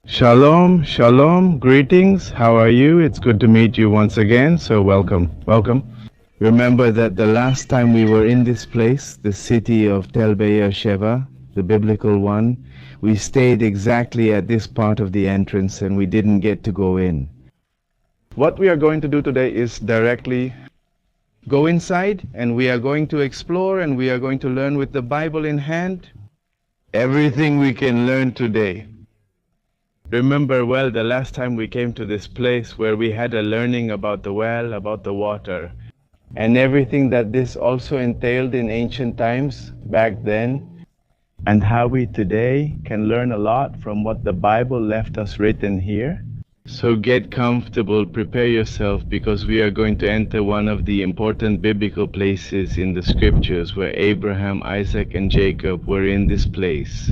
Shalom, shalom, greetings. How are you? It's good to meet you once again, so welcome, welcome. Remember that the last time we were in this place, the city of Tel Sheva, the biblical one, we stayed exactly at this part of the entrance and we didn't get to go in. What we are going to do today is directly go inside and we are going to explore and we are going to learn with the Bible in hand everything we can learn today. Remember well the last time we came to this place where we had a learning about the well, about the water, and everything that this also entailed in ancient times back then, and how we today can learn a lot from what the Bible left us written here. So get comfortable, prepare yourself, because we are going to enter one of the important biblical places in the scriptures where Abraham, Isaac, and Jacob were in this place.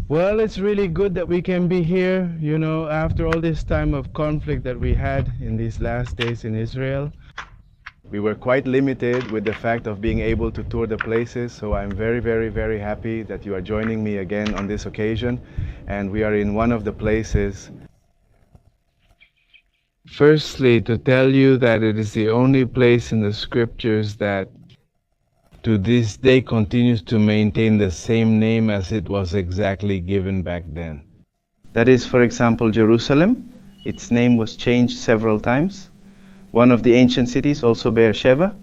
Well, it's really good that we can be here, after all this time of conflict that we had in these last days in Israel. We were quite limited with the fact of being able to tour the places, so I'm very, very, very happy that you are joining me again on this occasion, and we are in one of the places. Firstly, to tell you that it is the only place in the scriptures that to this day continues to maintain the same name as it was exactly given back then. That is, for example, Jerusalem. Its name was changed several times. One of the ancient cities, also Sheva.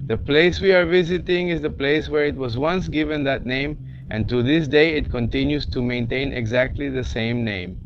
The place we are visiting is the place where it was once given that name, and to this day it continues to maintain exactly the same name.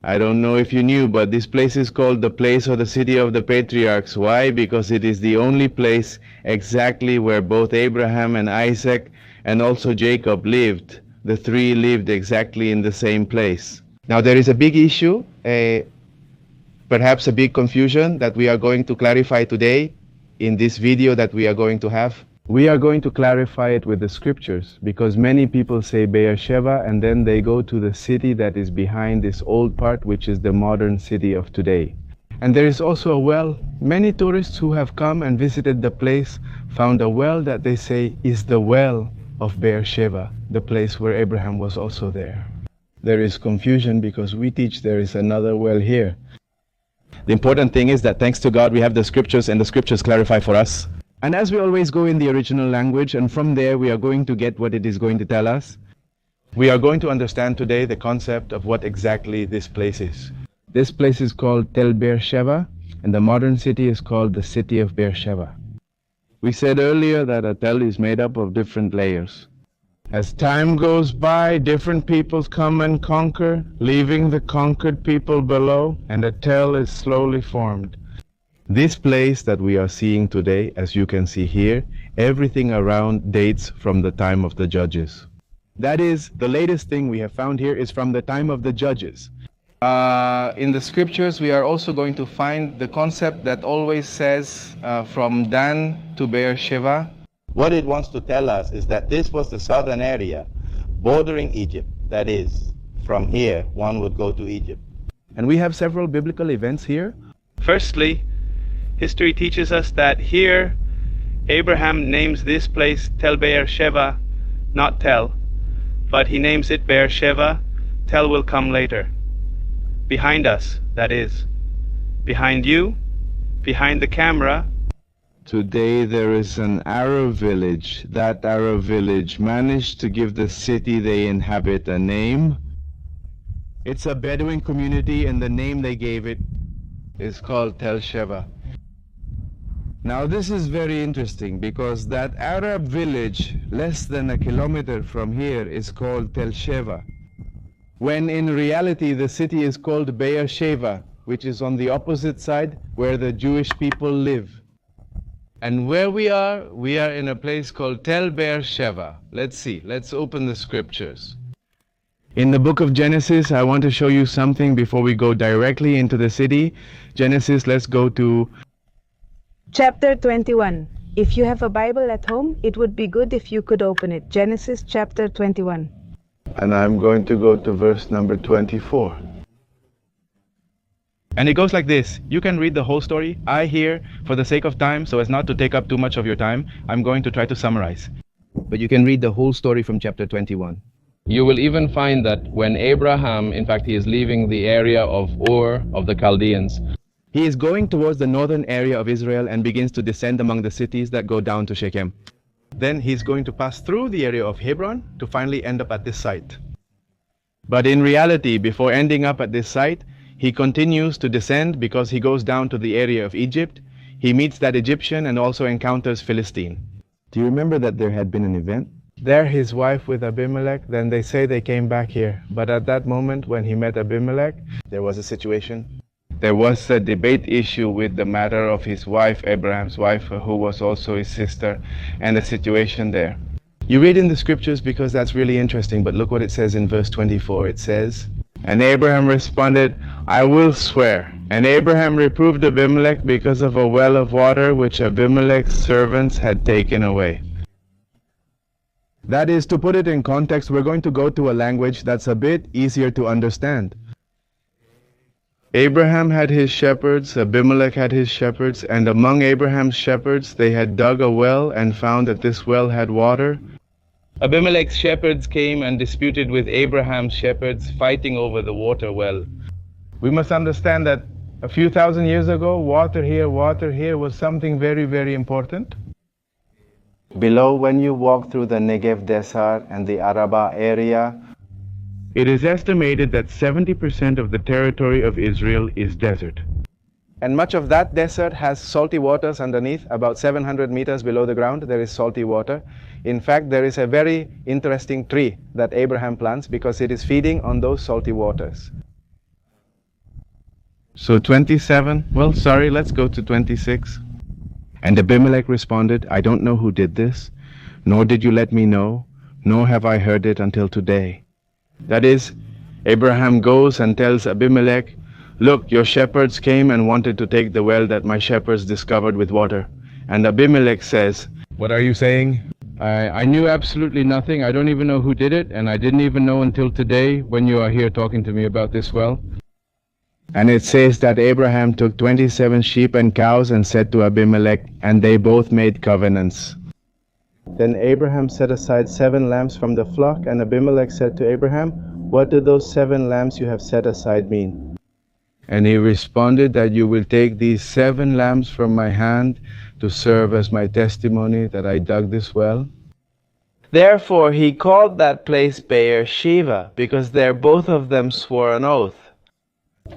I don't know if you knew, but this place is called the place or the city of the patriarchs. Why? Because it is the only place exactly where both Abraham and Isaac and also Jacob lived. The three lived exactly in the same place. Now there is a big issue, perhaps a big confusion that we are going to clarify today in this video that we are going to have. We are going to clarify it with the scriptures, because many people say Sheva and then they go to the city that is behind this old part, which is the modern city of today. And there is also a well. Many tourists who have come and visited the place found a well that they say is the well of Sheva, the place where Abraham was also there. There is confusion because we teach there is another well here. The important thing is that thanks to God we have the scriptures, and the scriptures clarify for us. And as we always go in the original language, and from there we are going to get what it is going to tell us. We are going to understand today the concept of what exactly this place is. This place is called Tel Sheva, and the modern city is called the city of Sheva. We said earlier that a tel is made up of different layers. As time goes by, different peoples come and conquer, leaving the conquered people below, and a tel is slowly formed. This place that we are seeing today, as you can see here, everything around dates from the time of the judges. That is, the latest thing we have found here is from the time of the judges. In the scriptures, we are also going to find the concept that always says from Dan to Sheva. What it wants to tell us is that this was the southern area bordering Egypt. That is, from here, one would go to Egypt. And we have several biblical events here. Firstly, history teaches us that here Abraham names this place Tel Sheva, not Tel, but he names it Sheva. Tel will come later. Behind us, that is. Behind you, behind the camera. Today there is an Arab village. That Arab village managed to give the city they inhabit a name. It's a Bedouin community, and the name they gave it is called Tel Sheva. Now this is very interesting because that Arab village less than a kilometer from here is called Tel Sheva, when in reality the city is called Sheva, which is on the opposite side where the Jewish people live. And where we are in a place called Tel Sheva. Let's see, let's open the scriptures. In the book of Genesis, I want to show you something before we go directly into the city. Genesis, let's go to Chapter 21. If you have a Bible at home, it would be good if you could open it. Genesis chapter 21. and I'm going to go to verse number 24. And it goes like this. You can read the whole story. I here, for the sake of time, so as not to take up too much of your time, I'm going to try to summarize. But you can read the whole story from chapter 21. You will even find that when Abraham, in fact, he is leaving the area of Ur of the Chaldeans, he is going towards the northern area of Israel and begins to descend among the cities that go down to Shechem. Then he's going to pass through the area of Hebron to finally end up at this site. But in reality, before ending up at this site, he continues to descend because he goes down to the area of Egypt. He meets that Egyptian and also encounters Philistine. Do you remember that there had been an event? There his wife with Abimelech, then they say they came back here. But at that moment when he met Abimelech, there was a situation. There was a debate issue with the matter of his wife, Abraham's wife, who was also his sister, and the situation there. You read in the scriptures because that's really interesting, but look what it says in verse 24. It says, "And Abraham responded, I will swear. And Abraham reproved Abimelech because of a well of water which Abimelech's servants had taken away." That is, to put it in context, we're going to go to a language that's a bit easier to understand. Abraham had his shepherds, Abimelech had his shepherds, and among Abraham's shepherds they had dug a well and found that this well had water. Abimelech's shepherds came and disputed with Abraham's shepherds, fighting over the water well. We must understand that a few thousand years ago, water here was something very, very important. Below, when you walk through the Negev Desert and the Araba area, it is estimated that 70% of the territory of Israel is desert. And much of that desert has salty waters underneath. About 700 meters below the ground, there is salty water. In fact, there is a very interesting tree that Abraham plants because it is feeding on those salty waters. So 27, let's go to 26. And Abimelech responded, I don't know who did this, nor did you let me know, nor have I heard it until today. That is, Abraham goes and tells Abimelech, look, your shepherds came and wanted to take the well that my shepherds discovered with water. And Abimelech says, what are you saying? I knew absolutely nothing. I don't even know who did it, and I didn't even know until today when you are here talking to me about this well. And it says that Abraham took 27 sheep and cows and said to Abimelech, and they both made covenants. Then Abraham set aside 7 lambs from the flock, and Abimelech said to Abraham, what do those 7 lambs you have set aside mean? And he responded that you will take these 7 lambs from my hand to serve as my testimony that I dug this well. Therefore he called that place Sheva, because there both of them swore an oath.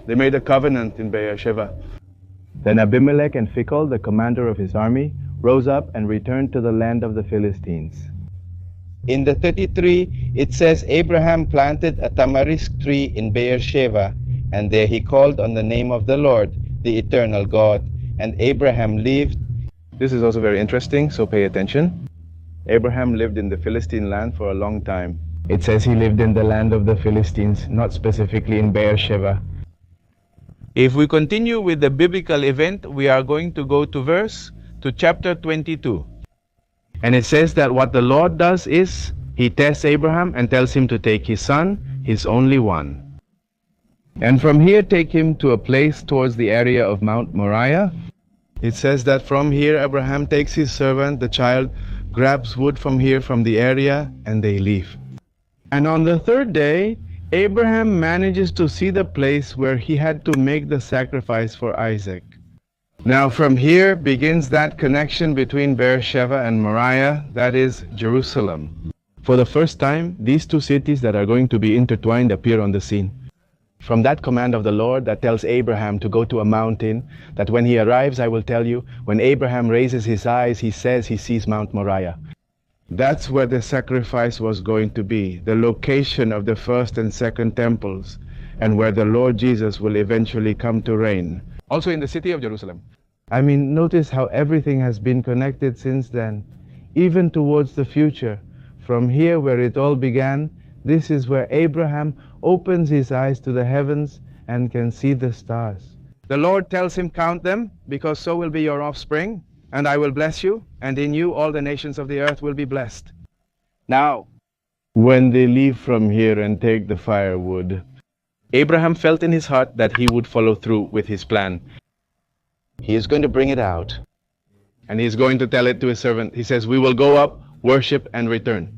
They made a covenant in Sheva. Then Abimelech and Phicol, the commander of his army, rose up and returned to the land of the Philistines. In the 33, it says Abraham planted a tamarisk tree in Sheva, and there he called on the name of the Lord, the eternal God. And Abraham lived. This is also very interesting, so pay attention. Abraham lived in the Philistine land for a long time. It says he lived in the land of the Philistines, not specifically in Sheva. If we continue with the biblical event, we are going to go to chapter 22. And it says that what the Lord does is, he tests Abraham and tells him to take his son, his only one. And from here take him to a place towards the area of Mount Moriah. It says that from here Abraham takes his servant, the child, grabs wood from here from the area, and they leave. And on the 3rd day, Abraham manages to see the place where he had to make the sacrifice for Isaac. Now from here begins that connection between Beersheba and Moriah, that is Jerusalem. For the first time, these 2 cities that are going to be intertwined appear on the scene. From that command of the Lord that tells Abraham to go to a mountain, that when he arrives, I will tell you, when Abraham raises his eyes, he says he sees Mount Moriah. That's where the sacrifice was going to be, the location of the first and second temples, and where the Lord Jesus will eventually come to reign. Also in the city of Jerusalem. I mean, notice how everything has been connected since then, even towards the future. From here where it all began, This is where Abraham opens his eyes to the heavens and can see the stars. The Lord tells him, count them, because so will be your offspring, and I will bless you, and in you all the nations of the earth will be blessed. Now, when they leave from here and take the firewood, Abraham felt in his heart that he would follow through with his plan. He is going to bring it out, and he is going to tell it to his servant. He says, we will go up, worship, and return.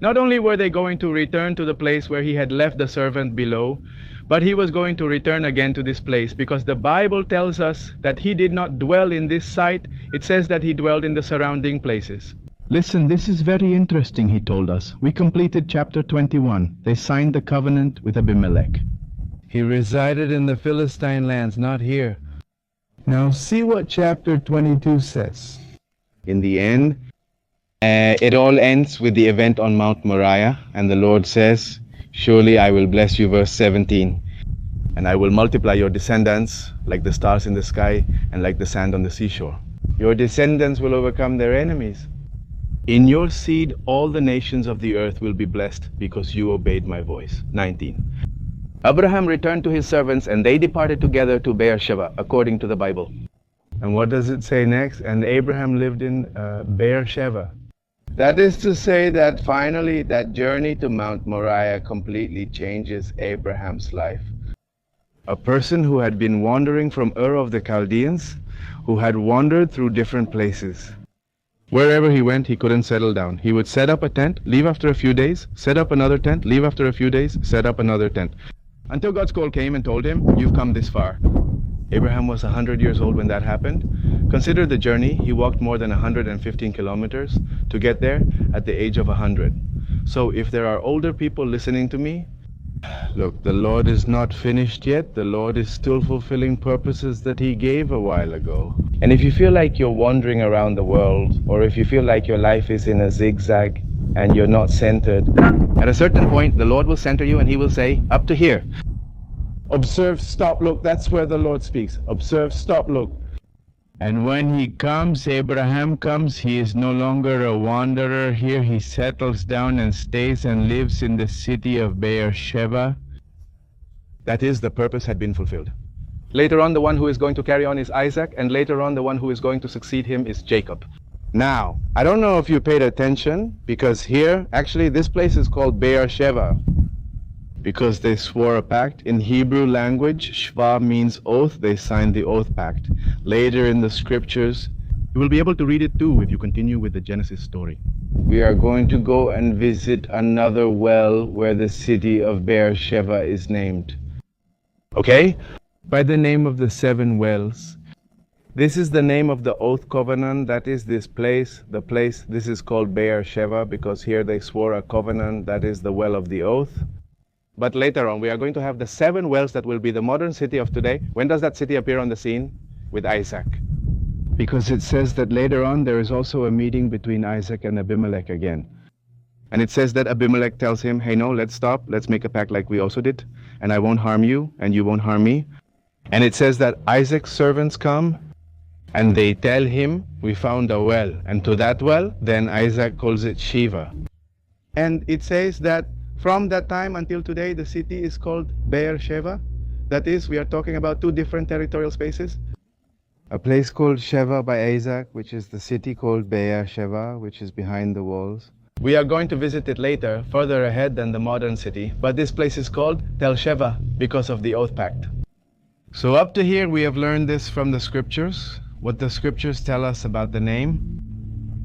Not only were they going to return to the place where he had left the servant below, but he was going to return again to this place, because the Bible tells us that he did not dwell in this site. It says that he dwelled in the surrounding places. Listen, this is very interesting, he told us. We completed chapter 21. They signed the covenant with Abimelech. He resided in the Philistine lands, not here. Now see what chapter 22 says. In the end, it all ends with the event on Mount Moriah, and the Lord says, surely I will bless you, verse 17, and I will multiply your descendants like the stars in the sky and like the sand on the seashore. Your descendants will overcome their enemies. In your seed all the nations of the earth will be blessed because you obeyed my voice. 19. Abraham returned to his servants, and they departed together to Beersheba, according to the Bible. And what does it say next? And Abraham lived in Beersheba. That is to say that finally that journey to Mount Moriah completely changes Abraham's life. A person who had been wandering from Ur of the Chaldeans, who had wandered through different places. Wherever he went, he couldn't settle down. He would set up a tent, leave after a few days, set up another tent, leave after a few days, set up another tent. Until God's call came and told him, you've come this far. Abraham was 100 years old when that happened. Consider the journey. He walked more than 115 kilometers to get there at the age of 100. So if there are older people listening to me, look, the Lord is not finished yet. The Lord is still fulfilling purposes that he gave a while ago. And if you feel like you're wandering around the world, or if you feel like your life is in a zigzag and you're not centered, at a certain point, the Lord will center you and he will say, up to here. Observe, stop, look. That's where the Lord speaks. Observe, stop, look. And when he comes, Abraham comes, he is no longer a wanderer here. He settles down and stays and lives in the city of Beersheba. That is, the purpose had been fulfilled. Later on, the one who is going to carry on is Isaac, and later on, the one who is going to succeed him is Jacob. Now, I don't know if you paid attention, because here, actually, this place is called Beersheba, because they swore a pact. In Hebrew language, Sheva means oath. They signed the oath pact. Later in the scriptures, you will be able to read it too if you continue with the Genesis story. We are going to go and visit another well where the city of Beersheba is named. Okay? By the name of the 7 wells. This is the name of the oath covenant. That is this place, this is called Beersheba because here they swore a covenant. That is the well of the oath. But later on, we are going to have the 7 wells that will be the modern city of today. When does that city appear on the scene? With Isaac. Because it says that later on, there is also a meeting between Isaac and Abimelech again. And it says that Abimelech tells him, hey, no, let's stop. Let's make a pact like we also did. And I won't harm you, and you won't harm me. And it says that Isaac's servants come, and they tell him, we found a well. And to that well, then Isaac calls it Sheva. And it says that from that time until today, the city is called Beersheba. That is, we are talking about 2 different territorial spaces. A place called Sheva by Isaac, which is the city called Beersheba, which is behind the walls. We are going to visit it later, further ahead than the modern city. But this place is called Tel Sheva because of the oath pact. So up to here, we have learned this from the scriptures, what the scriptures tell us about the name.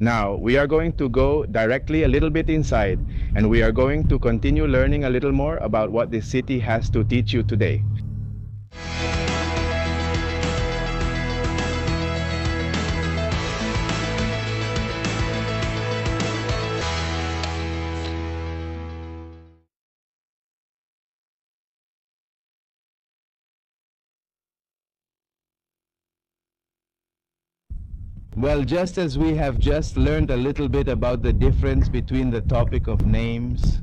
Now, we are going to go directly a little bit inside, and we are going to continue learning a little more about what this city has to teach you today. Well, just as we have just learned a little bit about the difference between the topic of names,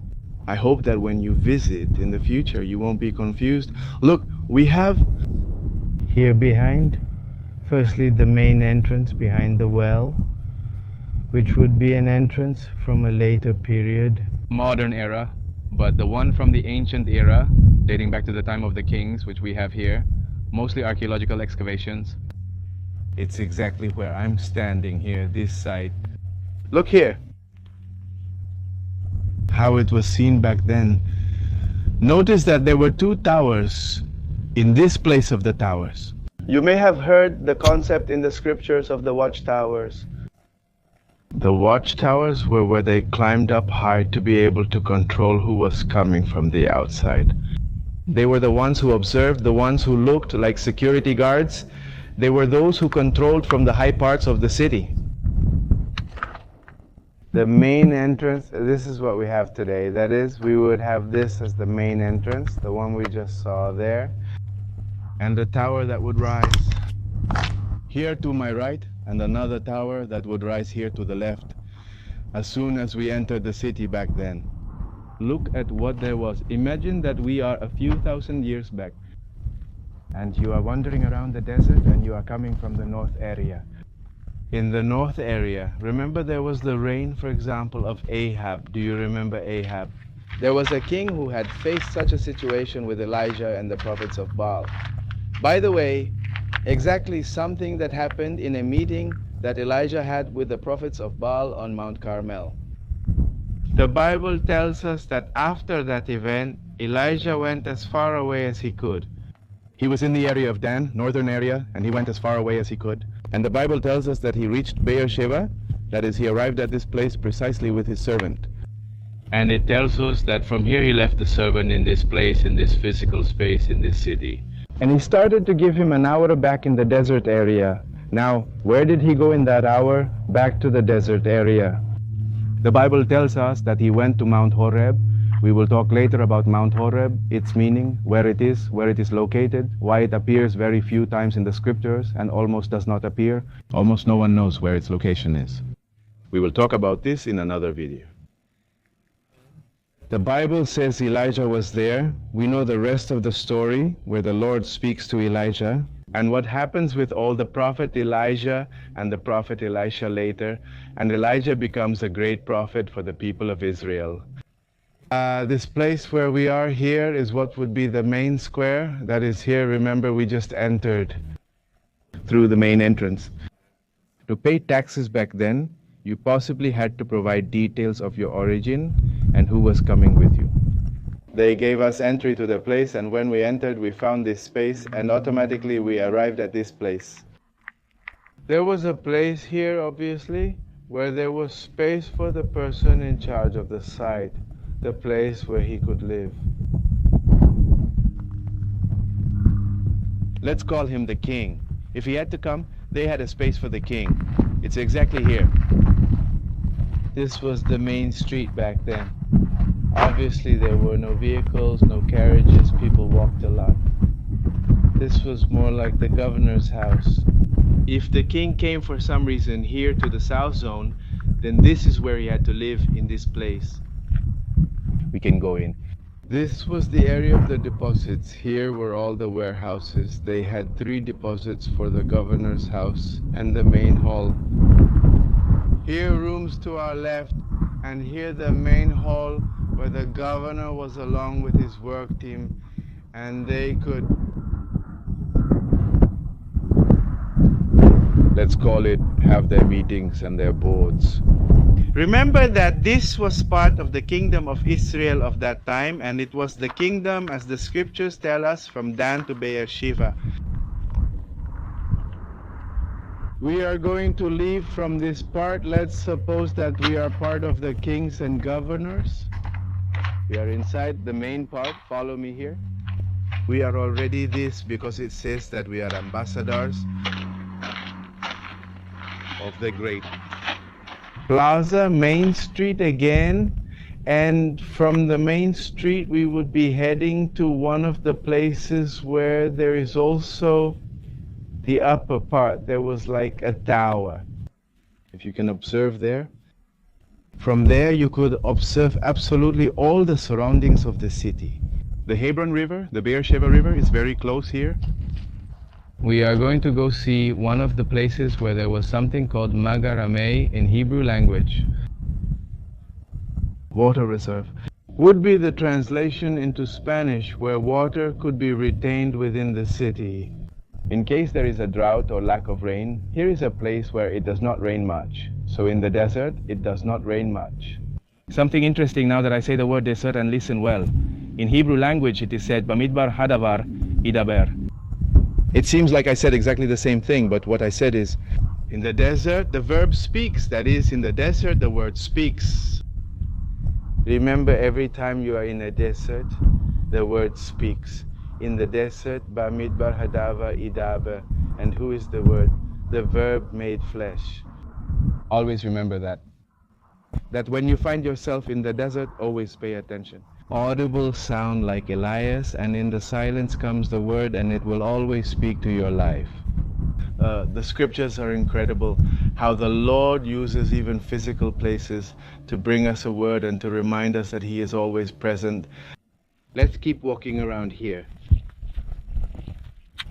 I hope that when you visit in the future, you won't be confused. Look, we have here behind, firstly, the main entrance behind the well, which would be an entrance from a later period, modern era. but the one from the ancient era, dating back to the time of the kings, which we have here, mostly archaeological excavations. It's exactly where I'm standing here, this site. Look here. How it was seen back then. Notice that there were two towers in this place of the towers. You may have heard the concept in the scriptures of the watchtowers. The watchtowers were where they climbed up high to be able to control who was coming from the outside. They were the ones who observed, the ones who looked like security guards. They were those who controlled from the high parts of the city. The main entrance, this is what we have today. That is, we would have this as the main entrance, the one we just saw there, and the tower that would rise here to my right, and another tower that would rise here to the left as soon as we entered the city back then. Look at what there was. Imagine that we are a few thousand years back, and you are wandering around the desert and you are coming from the north area. In the north area, remember there was the reign, for example, of Ahab. Do you remember Ahab? There was a king who had faced such a situation with Elijah and the prophets of Baal. By the way, exactly something that happened in a meeting that Elijah had with the prophets of Baal on Mount Carmel. The Bible tells us that after that event, Elijah went as far away as he could. He was in the area of Dan, northern area, and he went as far away as he could. And the Bible tells us that he reached Sheva, that is, he arrived at this place precisely with his servant. And it tells us that from here he left the servant in this place, in this physical space, in this city. And he started to give him an hour back in the desert area. Now, where did he go in that hour? Back to the desert area. The Bible tells us that he went to Mount Horeb. We will talk later about Mount Horeb, its meaning, where it is located, why it appears very few times in the scriptures and almost does not appear. Almost no one knows where its location is. We will talk about this in another video. The Bible says Elijah was there. We know the rest of the story where the Lord speaks to Elijah and what happens with all the prophet Elijah and the prophet Elisha later. And Elijah becomes a great prophet for the people of Israel. This place where we are here is what would be the main square. That is here, remember, we just entered through the main entrance. To pay taxes back then, you possibly had to provide details of your origin and who was coming with you. They gave us entry to the place, and when we entered, we found this space, and automatically we arrived at this place. There was a place here, obviously, where there was space for the person in charge of the site. The place where he could live. Let's call him the king. If he had to come, they had a space for the king. It's exactly here. This was the main street back then. Obviously there were no vehicles, no carriages, people walked a lot. This was more like the governor's house. If the king came for some reason here to the south zone, then this is where he had to live, in this place. We can go in. This was the area of the deposits. Here were all the warehouses. They had 3 deposits for the governor's house and the main hall. Here rooms to our left, and here the main hall where the governor was along with his work team, and they could, let's call it, have their meetings and their boards. Remember that this was part of the kingdom of Israel of that time, and it was the kingdom, as the scriptures tell us, from Dan to Beersheba. We are going to leave from this part. Let's suppose that we are part of the kings and governors. We are inside the main part. Follow me here. We are already this because it says that we are ambassadors of the great Plaza, Main Street again, and from the main street we would be heading to one of the places where there is also the upper part. There was like a tower, if you can observe there. From there you could observe absolutely all the surroundings of the city. The Hebron River, the Beersheba River, is very close here. We are going to go see one of the places where there was something called Magaramei in Hebrew language. Water reserve. would be the translation into Spanish where water could be retained within the city. In case there is a drought or lack of rain, here is a place where it does not rain much. So in the desert, it does not rain much. Something interesting now that I say the word desert, and listen well. In Hebrew language it is said, Bamidbar hadavar idaber. It seems like I said exactly the same thing, but what I said is, in the desert the verb speaks. That is, in the desert the word speaks. Remember, every time you are in a desert, the word speaks. In the desert, Bamidbar hadava idaber. And who is the word? The verb made flesh. Always remember that. That when you find yourself in the desert, always pay attention. Audible sound like Elias, and in the silence comes the word, and it will always speak to your life. The scriptures are incredible, how the Lord uses even physical places to bring us a word and to remind us that He is always present. Let's keep walking around here.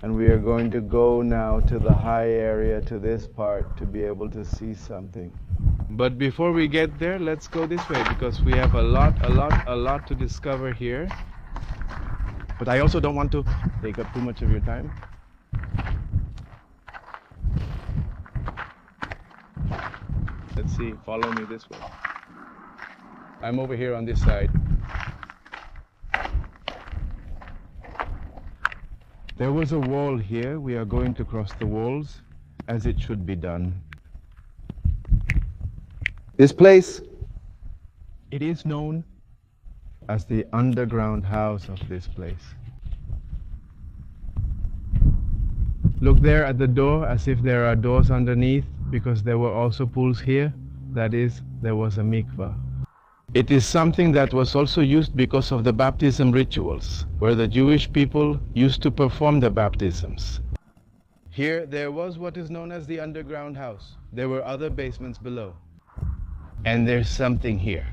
And we are going to go now to the high area, to this part, to be able to see something. But before we get there, let's go this way, because we have a lot to discover here. But I also don't want to take up too much of your time. Let's see, follow me this way. I'm over here on this side. There was a wall here. We are going to cross the walls as it should be done. This place, it is known as the underground house of this place. Look there at the door, as if there are doors underneath, because there were also pools here. That is, there was a mikvah. It is something that was also used because of the baptism rituals, where the Jewish people used to perform the baptisms. Here there was what is known as the underground house. There were other basements below. And there's something here.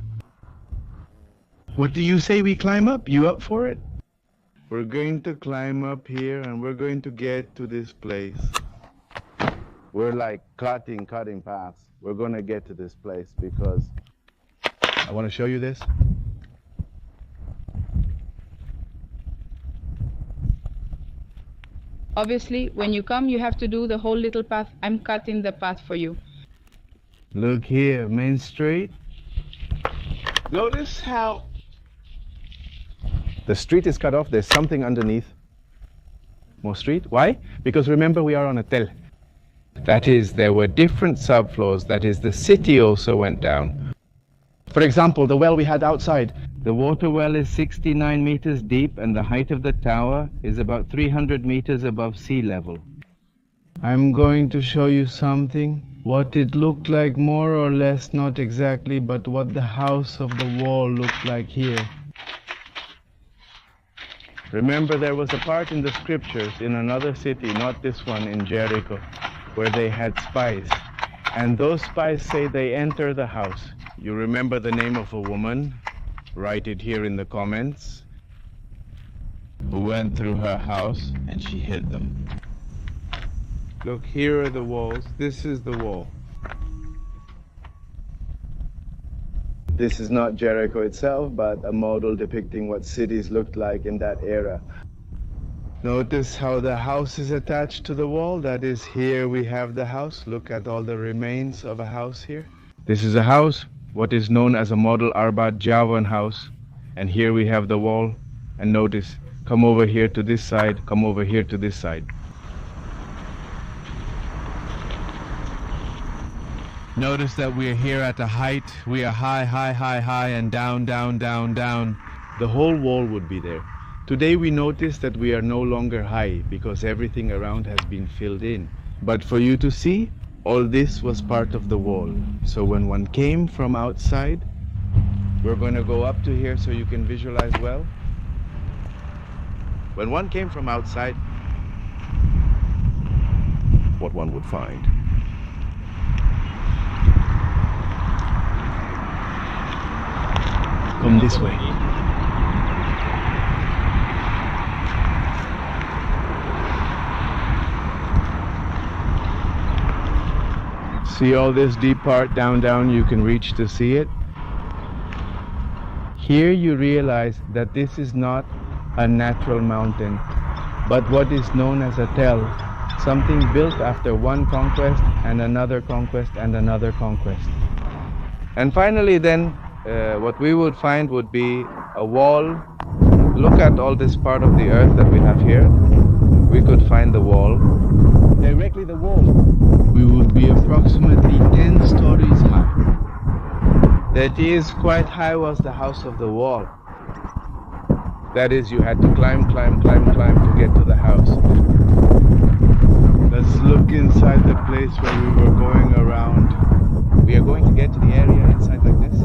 What do you say we climb up? You up for it? We're going to climb up here, and we're going to get to this place. We're like cutting paths. We're going to get to this place because I want to show you this. Obviously, when you come, you have to do the whole little path. I'm cutting the path for you. Look here, Main Street. Notice how the street is cut off. There's something underneath. More street. Why? Because remember, we are on a tel. That is, there were different subfloors. That is, the city also went down. For example, the well we had outside. The water well is 69 meters deep, and the height of the tower is about 300 meters above sea level. I'm going to show you something. What it looked like, more or less, not exactly, but what the house of the wall looked like here. Remember, there was a part in the scriptures in another city, not this one, in Jericho, where they had spies. And those spies say they enter the house. You remember the name of a woman? Write it here in the comments. Who went through her house and she hid them. Look, here are the walls. This is the wall. This is not Jericho itself, but a model depicting what cities looked like in that era. Notice how the house is attached to the wall. That is, here we have the house. Look at all the remains of a house here. This is a house, what is known as a model Arbat Javan house. And here we have the wall. And notice, come over here to this side, come over here to this side. Notice that we are here at a height. We are high, high, high, high, and down, down, down, down. The whole wall would be there. Today we notice that we are no longer high because everything around has been filled in. But for you to see, all this was part of the wall. So when one came from outside, we're going to go up to here so you can visualize well. When one came from outside, what one would find. Come this way. See all this deep part down, you can reach to see it. Here you realize that this is not a natural mountain, but what is known as a tell, something built after one conquest and another conquest and another conquest. And finally then, what we would find would be a wall. Look at all this part of the earth that we have here. We could find the wall. Directly the wall. We would be approximately 10 stories high. That is, quite high was the house of the wall. That is, you had to climb to get to the house. Let's look inside the place where we were going around. We are going to get to the area inside like this.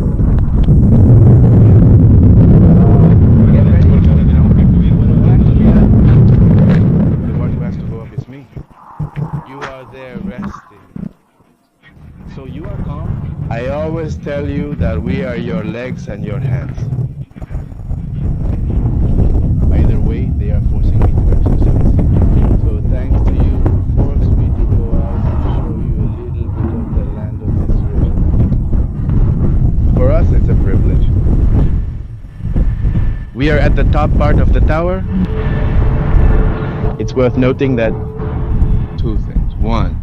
Get ready. The one who has to go up is me. You are there resting. So you are calm. I always tell you that we are your legs and your hands. Either way, they are forcing me to exercise. So thanks to you who forced me to go out and show you a little bit of the land of Israel. For us, it's a privilege. We are at the top part of the tower. It's worth noting that two things. One,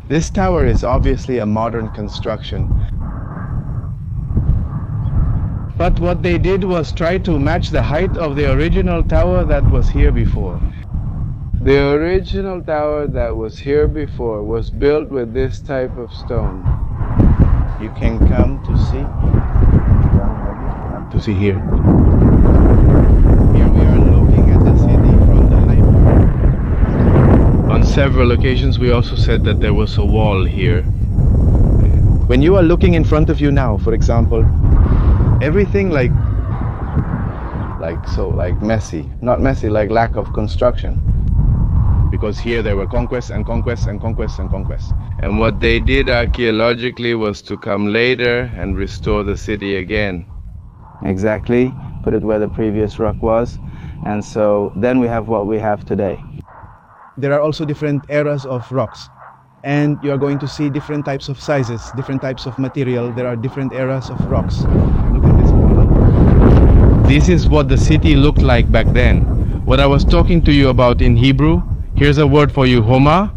this tower is obviously a modern construction. But what they did was try to match the height of the original tower that was here before. The original tower that was here before was built with this type of stone. You can come to see. To see here. Here we are looking at the city from the high part. On several occasions we also said that there was a wall here. When you are looking in front of you now, for example, everything like messy. Not messy, like lack of construction. Because here there were conquests and conquests and conquests and conquests. And what they did archaeologically was to come later and restore the city again. Exactly, put it where the previous rock was. And so then we have what we have today. There are also different eras of rocks. And you are going to see different types of sizes, different types of material. There are different eras of rocks. Look at this model. This is what the city looked like back then. What I was talking to you about in Hebrew, here's a word for you, Homa.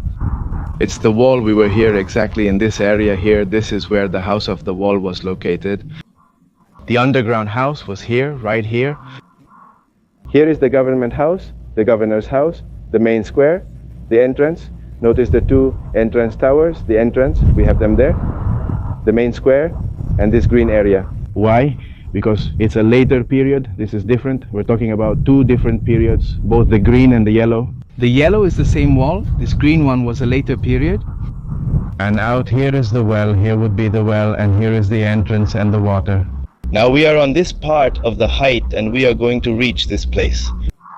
It's the wall. We were here exactly in this area here. This is where the house of the wall was located. The underground house was here, right here. Here is the government house, the governor's house, the main square, the entrance. Notice the two entrance towers, the entrance, we have them there. The main square and this green area. Why? Because it's a later period. This is different. We're talking about two different periods, both the green and the yellow. The yellow is the same wall. This green one was a later period. And out here is the well. Here would be the well, and here is the entrance and the water. Now we are on this part of the height, and we are going to reach this place.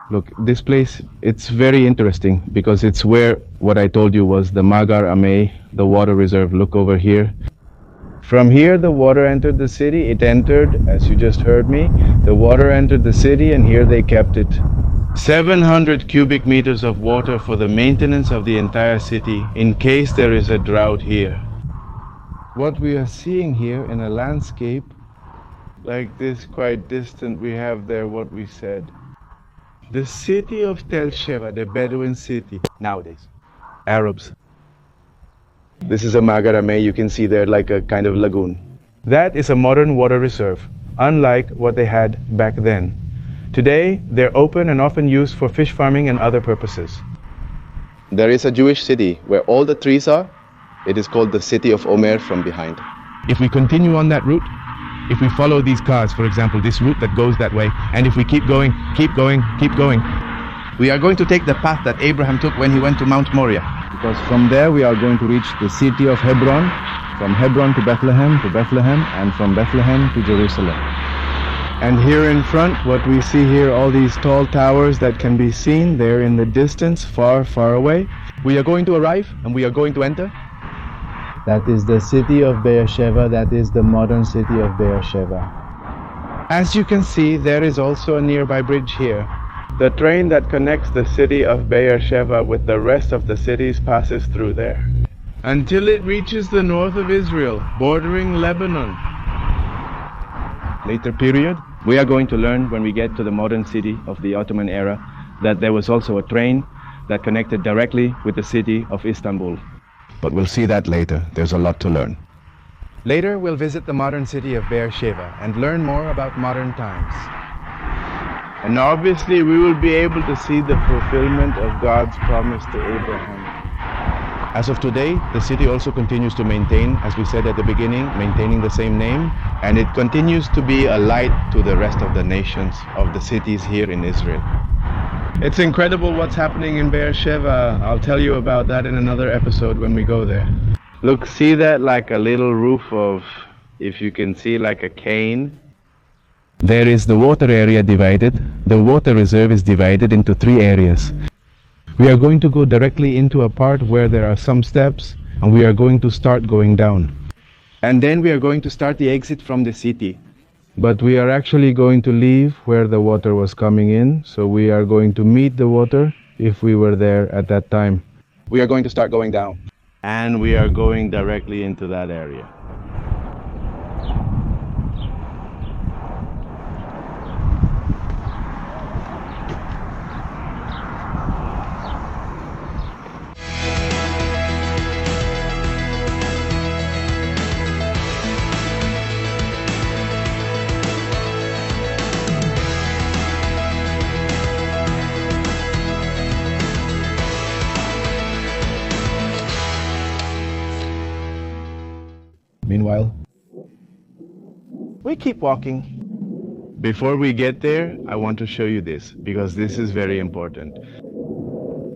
Look, this place, it's very interesting because it's where what I told you was the Magar Amei, the water reserve. Look over here. From here the water entered the city. It entered, as you just heard me, the water entered the city, and here they kept it. 700 cubic meters of water for the maintenance of the entire city in case there is a drought here. What we are seeing here in a landscape like this, quite distant, we have there what we said. The city of Tel Sheva, the Bedouin city, nowadays, Arabs. This is a Magar Amei, you can see there like a kind of lagoon. That is a modern water reserve, unlike what they had back then. Today, they're open and often used for fish farming and other purposes. There is a Jewish city where all the trees are. It is called the city of Omer from behind. If we continue on that route, if we follow these cars, for example, this route that goes that way, and if we keep going, we are going to take the path that Abraham took when he went to Mount Moriah. Because from there we are going to reach the city of Hebron, from Hebron to Bethlehem, and from Bethlehem to Jerusalem. And here in front, what we see here, all these tall towers that can be seen there in the distance, far, far away. We are going to arrive and we are going to enter. That is the city of Beersheba, that is the modern city of Beersheba. As you can see, there is also a nearby bridge here. The train that connects the city of Beersheba with the rest of the cities passes through there, until it reaches the north of Israel, bordering Lebanon. later period. We are going to learn when we get to the modern city of the Ottoman era that there was also a train that connected directly with the city of Istanbul. But we'll see that later. There's a lot to learn. Later, we'll visit the modern city of Sheva and learn more about modern times. And obviously, we will be able to see the fulfillment of God's promise to Abraham. As of today, the city also continues to maintain, as we said at the beginning, maintaining the same name, and it continues to be a light to the rest of the nations of the cities here in Israel. It's incredible what's happening in Sheva. I'll tell you about that in another episode when we go there. Look, see that like a little roof of, if you can see, like a cane? There is the water area divided. The water reserve is divided into 3 areas. We are going to go directly into a part where there are some steps, and we are going to start going down. And then we are going to start the exit from the city. But we are actually going to leave where the water was coming in, so we are going to meet the water if we were there at that time. We are going to start going down. And we are going directly into that area. Meanwhile, we keep walking. Before we get there, I want to show you this, because this is very important.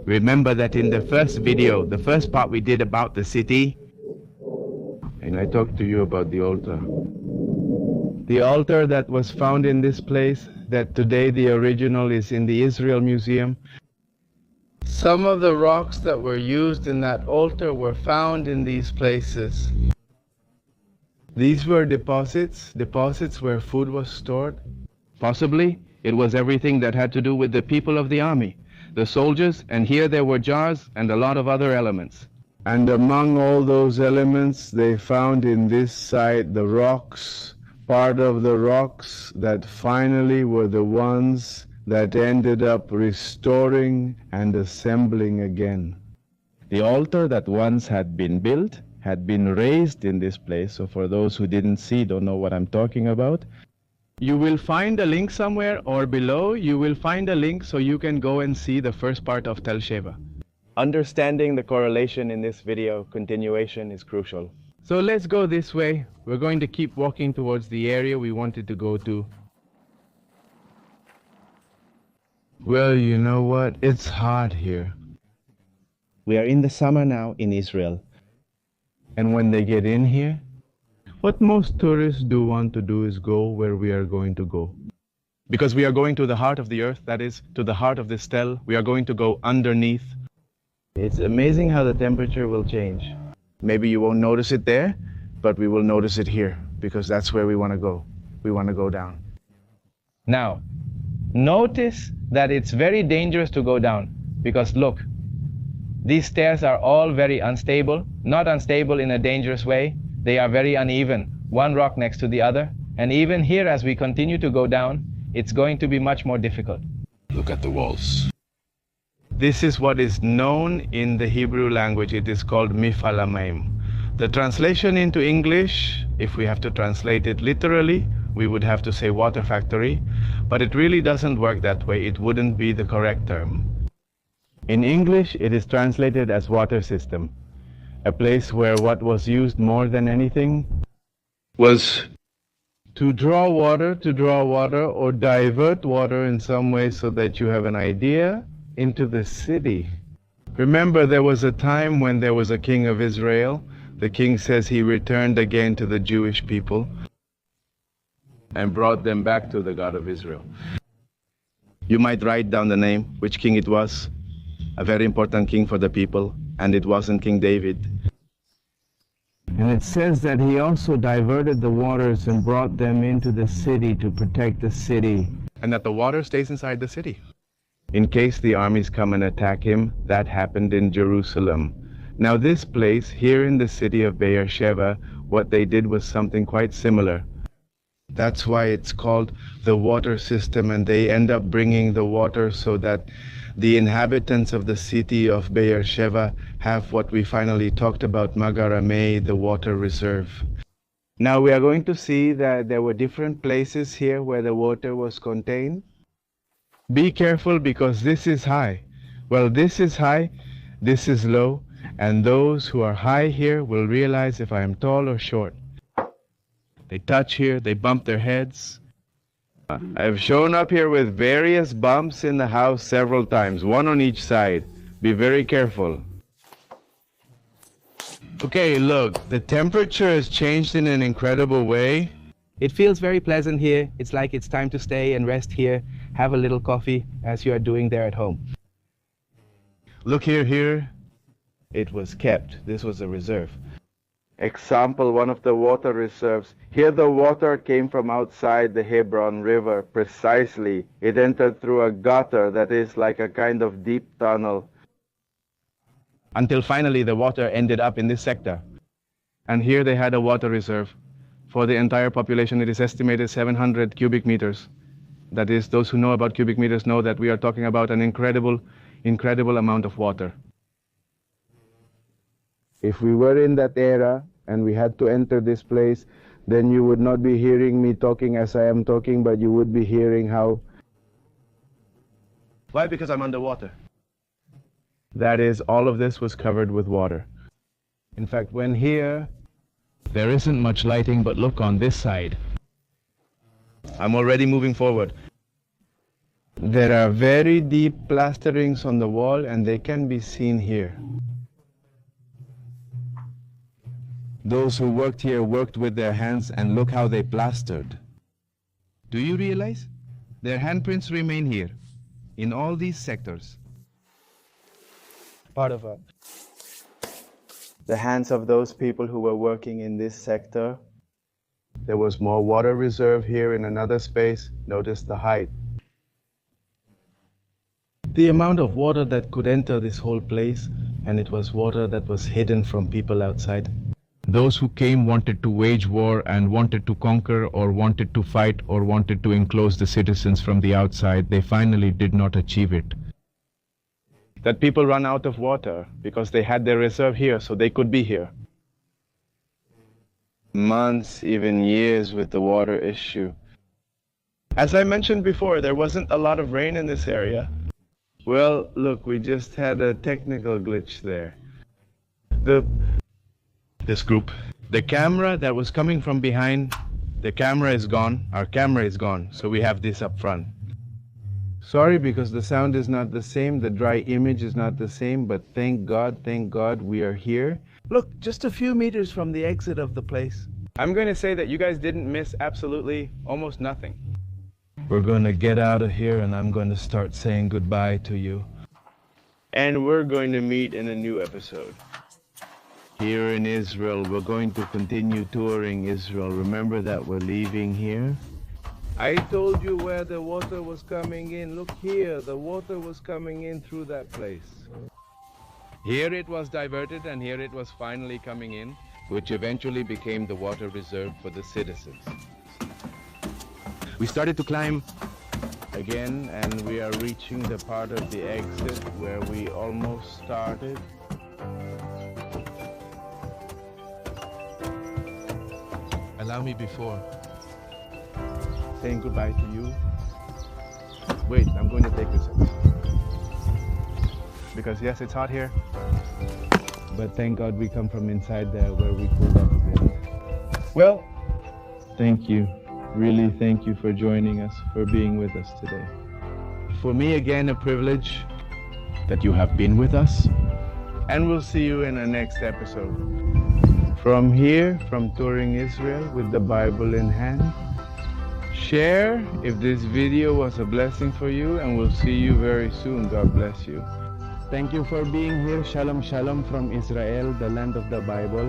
Remember that in the first video, the first part we did about the city, and I talked to you about the altar. The altar that was found in this place, that today the original is in the Israel Museum. Some of the rocks that were used in that altar were found in these places. These were deposits where food was stored. Possibly, it was everything that had to do with the people of the army, the soldiers, and here there were jars and a lot of other elements. And among all those elements, they found in this site the rocks, part of the rocks that finally were the ones that ended up restoring and assembling again. The altar that once had been built had been raised in this place. So for those who didn't see, don't know what I'm talking about, you will find a link somewhere, or below you will find a link so you can go and see the first part of Tel Sheva. Understanding the correlation in this video continuation is crucial. So let's go this way. We're going to keep walking towards the area we wanted to go to. Well, you know what? It's hot here. We are in the summer now in Israel. And when they get in here, what most tourists do want to do is go where we are going to go. Because we are going to the heart of the earth, that is, to the heart of this tel. We are going to go underneath. It's amazing how the temperature will change. Maybe you won't notice it there, but we will notice it here, because that's where we want to go. We want to go down. Now, notice that it's very dangerous to go down, because look, these stairs are all very unstable, not unstable in a dangerous way. They are very uneven, one rock next to the other. And even here, as we continue to go down, it's going to be much more difficult. Look at the walls. This is what is known in the Hebrew language. It is called Mifal HaMaim. The translation into English, if we have to translate it literally, we would have to say water factory, but it really doesn't work that way. It wouldn't be the correct term. In English, it is translated as water system, a place where what was used more than anything was to draw water, or divert water in some way so that you have an idea, into the city. Remember, there was a time when there was a king of Israel. The king says he returned again to the Jewish people and brought them back to the God of Israel. You might write down the name, which king it was. A very important king for the people, and it wasn't King David. And it says that he also diverted the waters and brought them into the city to protect the city. And that the water stays inside the city. In case the armies come and attack him, that happened in Jerusalem. Now this place, here in the city of Sheva, what they did was something quite similar. That's why it's called the water system, and they end up bringing the water so that the inhabitants of the city of Sheva have what we finally talked about, Magaramei, the water reserve. Now we are going to see that there were different places here where the water was contained. Be careful because this is high. Well, this is high, this is low, and those who are high here will realize if I am tall or short. They touch here, they bump their heads. I've shown up here with various bumps in the house several times, one on each side. Be very careful. Okay, look, the temperature has changed in an incredible way. It feels very pleasant here. It's like it's time to stay and rest here, have a little coffee as you are doing there at home. Look here. It was kept. This was a reserve. Example, one of the water reserves. Here the water came from outside the Hebron River, precisely. It entered through a gutter that is like a kind of deep tunnel. Until finally the water ended up in this sector. And here they had a water reserve. For the entire population, it is estimated 700 cubic meters. That is, those who know about cubic meters know that we are talking about an incredible amount of water. If we were in that era and we had to enter this place, then you would not be hearing me talking as I am talking, but you would be hearing how... Why? Because I'm underwater. That is, all of this was covered with water. In fact, when here, there isn't much lighting, but look on this side. I'm already moving forward. There are very deep plasterings on the wall, and they can be seen here. Those who worked here worked with their hands, and look how they plastered. Do you realize? Their handprints remain here, in all these sectors. Part of the hands of those people who were working in this sector. There was more water reserve here in another space. Notice the height. The amount of water that could enter this whole place, and it was water that was hidden from people outside. Those who came wanted to wage war and wanted to conquer or wanted to fight or wanted to enclose the citizens from the outside. They finally did not achieve it. That people run out of water because they had their reserve here, so they could be here. Months, even years with the water issue. As I mentioned before, there wasn't a lot of rain in this area. Well, look, we just had a technical glitch there. This group, the camera that was coming from behind, the camera is gone. Our camera is gone, so we have this up front. Sorry, because the sound is not the same, the dry image is not the same, but thank God we are here. Look, just a few meters from the exit of the place. I'm going to say that you guys didn't miss absolutely almost nothing. We're going to get out of here and I'm going to start saying goodbye to you. And we're going to meet in a new episode. Here in Israel, we're going to continue touring Israel. Remember that we're leaving here. I told you where the water was coming in. Look here, the water was coming in through that place. Here it was diverted and here it was finally coming in, which eventually became the water reserve for the citizens. We started to climb again and we are reaching the part of the exit where we almost started. Allow me before saying goodbye to you. Wait, I'm going to take this off. Because yes, it's hot here, but thank God we come from inside there where we cooled up a bit. Well, thank you. Really thank you for joining us, for being with us today. For me, again, a privilege that you have been with us. And we'll see you in the next episode. From here, from Touring Israel with the Bible in hand. Share if this video was a blessing for you, and we'll see you very soon. God bless you. Thank you for being here. Shalom, shalom from Israel, the land of the Bible.